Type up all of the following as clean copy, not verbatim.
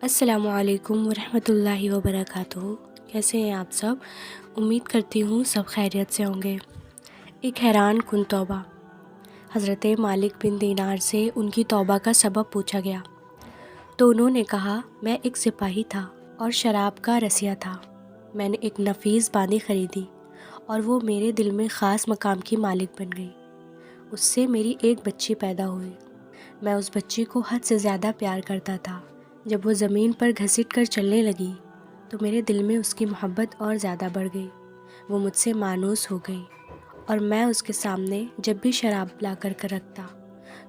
अस्सलामु अलैकुम वरहमतुल्लाहि वबरकातुहू। कैसे हैं आप सब? उम्मीद करती हूँ सब खैरियत से होंगे। एक हैरान कुन तौबा। हज़रत मालिक बिन दीनार से उनकी तौबा का सबब पूछा गया तो उन्होंने कहा, मैं एक सिपाही था और शराब का रसिया था। मैंने एक नफीस बांदी ख़रीदी और वो मेरे दिल में ख़ास मकाम की मालिक बन गई। उससे मेरी एक बच्ची पैदा हुई। मैं उस बच्ची को हद से ज़्यादा प्यार करता था। जब वो ज़मीन पर घसीट कर चलने लगी तो मेरे दिल में उसकी मोहब्बत और ज़्यादा बढ़ गई। वो मुझसे मायूस हो गई और मैं उसके सामने जब भी शराब ला कर रखता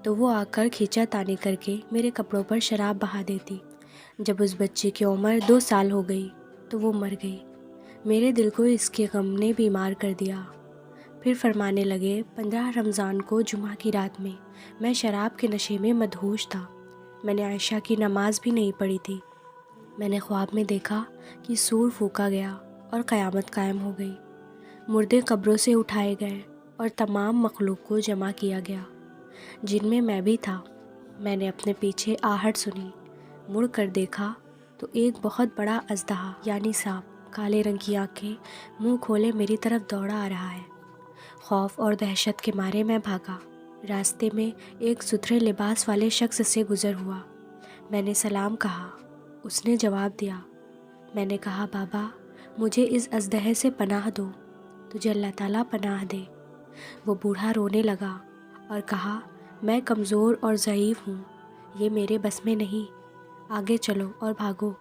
तो वो आकर खींचातानी करके मेरे कपड़ों पर शराब बहा देती। जब उस बच्ची की उम्र 2 साल हो गई तो वो मर गई। मेरे दिल को इसके गम ने बीमार कर दिया। फिर फरमाने लगे, 15 रमज़ान को जुमा की रात में मैं शराब के नशे में मदहोश था। मैंने आयशा की नमाज भी नहीं पढ़ी थी। मैंने ख्वाब में देखा कि सूर फूका गया और क़यामत कायम हो गई। मुर्दे कब्रों से उठाए गए और तमाम मखलूक को जमा किया गया, जिनमें मैं भी था। मैंने अपने पीछे आहट सुनी। मुड़ कर देखा तो एक बहुत बड़ा अजदहा यानी सांप, काले रंग की आंखें मुंह खोले मेरी तरफ दौड़ा आ रहा है। खौफ और दहशत के मारे मैं भागा। रास्ते में एक सुथरे लिबास वाले शख्स से गुज़र हुआ। मैंने सलाम कहा। उसने जवाब दिया। मैंने कहा, बाबा मुझे इस अजदहे से पनाह दो, तुझे अल्लाह ताला पनाह दे। वो बूढ़ा रोने लगा और कहा, मैं कमज़ोर और ज़ईफ़ हूँ, ये मेरे बस में नहीं। आगे चलो और भागो,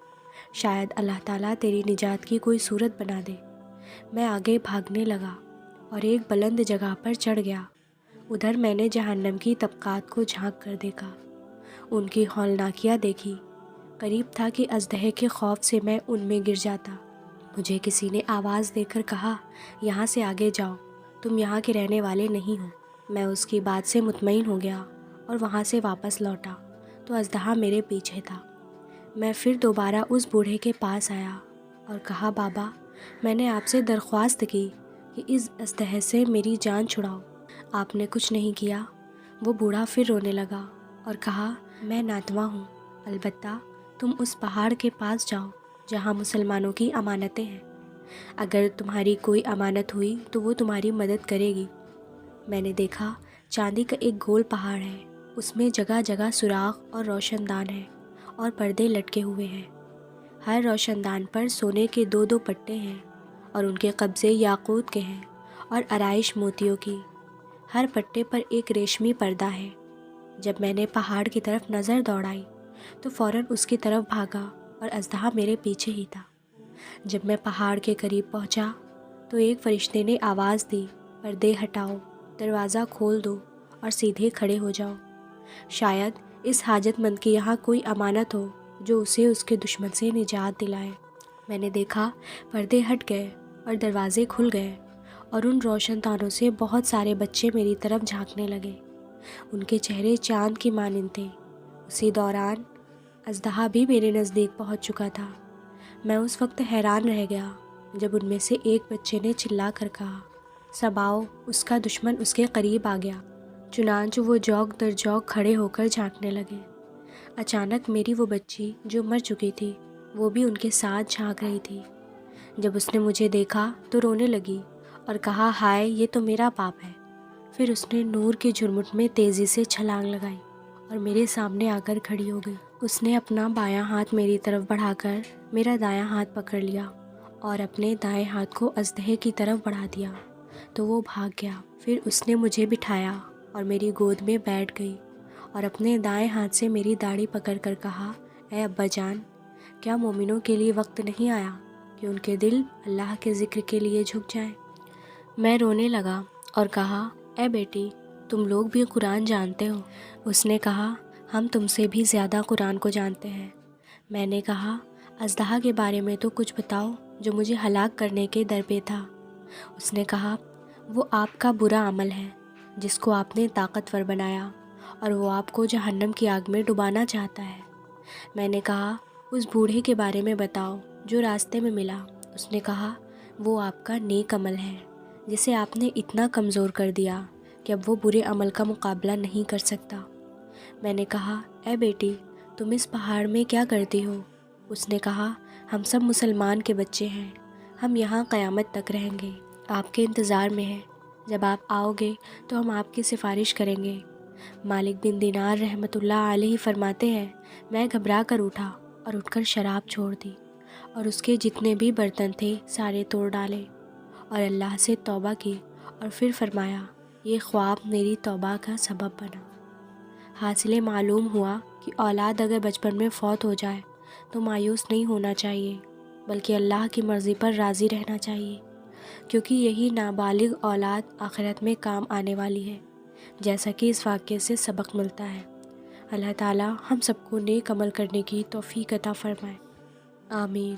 शायद अल्लाह ताला तेरी निजात की कोई सूरत बना दे। मैं आगे भागने लगा और एक बुलंद जगह पर चढ़ गया। उधर मैंने जहन्नम की तबक़ात को झांक कर देखा, उनकी हौलनाकियाँ देखी। करीब था कि अजदहे के खौफ से मैं उनमें गिर जाता। मुझे किसी ने आवाज़ देकर कहा, यहाँ से आगे जाओ, तुम यहाँ के रहने वाले नहीं हो। मैं उसकी बात से मुतमईन हो गया और वहाँ से वापस लौटा तो अजदहा मेरे पीछे था। मैं फिर दोबारा उस बूढ़े के पास आया और कहा, बाबा मैंने आपसे दरख्वास्त की कि इस अजदहे से मेरी जान छुड़ाओ, आपने कुछ नहीं किया। वो बूढ़ा फिर रोने लगा और कहा, मैं नातवा हूँ, अलबत्ता तुम उस पहाड़ के पास जाओ जहाँ मुसलमानों की अमानतें हैं। अगर तुम्हारी कोई अमानत हुई तो वो तुम्हारी मदद करेगी। मैंने देखा चांदी का एक गोल पहाड़ है, उसमें जगह जगह सुराख और रोशनदान है और पर्दे लटके हुए हैं। हर रोशनदान पर सोने के 2-2 पट्टे हैं और उनके कब्जे याकूत के हैं और आराइश मोतियों की। हर पट्टे पर एक रेशमी पर्दा है। जब मैंने पहाड़ की तरफ नज़र दौड़ाई तो फ़ौरन उसकी तरफ भागा और अजदहा मेरे पीछे ही था। जब मैं पहाड़ के करीब पहुंचा तो एक फरिश्ते ने आवाज़ दी, पर्दे हटाओ, दरवाज़ा खोल दो और सीधे खड़े हो जाओ। शायद इस हाजतमंद की यहाँ कोई अमानत हो जो उसे उसके दुश्मन से निजात दिलाए। मैंने देखा पर्दे हट गए और दरवाज़े खुल गए और उन रोशनदानों से बहुत सारे बच्चे मेरी तरफ झांकने लगे। उनके चेहरे चाँद की मानिंद थे। उसी दौरान अजदहा भी मेरे नज़दीक पहुंच चुका था। मैं उस वक्त हैरान रह गया जब उनमें से एक बच्चे ने चिल्ला कर कहा, सब आओ, उसका दुश्मन उसके करीब आ गया। चुनांचे वो जौक दर जौक खड़े होकर झांकने लगे। अचानक मेरी वो बच्ची जो मर चुकी थी वो भी उनके साथ झांक रही थी। जब उसने मुझे देखा तो रोने लगी और कहा, हाय ये तो मेरा पाप है। फिर उसने नूर के झुरमुट में तेज़ी से छलांग लगाई और मेरे सामने आकर खड़ी हो गई। उसने अपना बायां हाथ मेरी तरफ बढ़ाकर मेरा दायां हाथ पकड़ लिया और अपने दाएं हाथ को अजदहे की तरफ बढ़ा दिया तो वो भाग गया। फिर उसने मुझे बिठाया और मेरी गोद में बैठ गई और अपने दाएं हाथ से मेरी दाढ़ी पकड़ कर कहा, ऐ अब्बा जान, क्या मोमिनों के लिए वक्त नहीं आया कि उनके दिल अल्लाह के ज़िक्र के लिए झुक जाएं? मैं रोने लगा और कहा, ऐ बेटी, तुम लोग भी कुरान जानते हो। उसने कहा, हम तुमसे भी ज़्यादा कुरान को जानते हैं। मैंने कहा, अजदहा के बारे में तो कुछ बताओ जो मुझे हलाक करने के दर पे था। उसने कहा, वो आपका बुरा अमल है जिसको आपने ताकतवर बनाया और वो आपको जहन्नम की आग में डुबाना चाहता है। मैंने कहा, उस बूढ़े के बारे में बताओ जो रास्ते में मिला। उसने कहा, वो आपका नेक अमल है जिसे आपने इतना कमज़ोर कर दिया कि अब वो बुरे अमल का मुकाबला नहीं कर सकता। मैंने कहा, ऐ बेटी, तुम इस पहाड़ में क्या करती हो? اس نے کہا، ہم سب مسلمان کے بچے ہیں، ہم یہاں قیامت تک رہیں گے، آپ کے انتظار میں ہیں، جب آپ آؤ گے تو ہم آپ کی سفارش کریں گے۔ مالک بن دینار رحمۃ اللہ علیہ فرماتے ہیں، میں گھبرا کر اٹھا اور اٹھ کر شراب چھوڑ دی اور اس کے جتنے بھی برتن تھے سارے توڑ ڈالے اور اللہ سے توبہ کی، اور پھر فرمایا، یہ خواب میری توبہ کا سبب بنا۔ حاصل معلوم ہوا کہ اولاد اگر بچپن میں فوت ہو جائے تو مایوس نہیں ہونا چاہیے، بلکہ اللہ کی مرضی پر راضی رہنا چاہیے، کیونکہ یہی نابالغ اولاد آخرت میں کام آنے والی ہے، جیسا کہ اس واقعے سے سبق ملتا ہے۔ اللہ تعالی ہم سب کو نیک عمل کرنے کی توفیق عطا فرمائے، آمین۔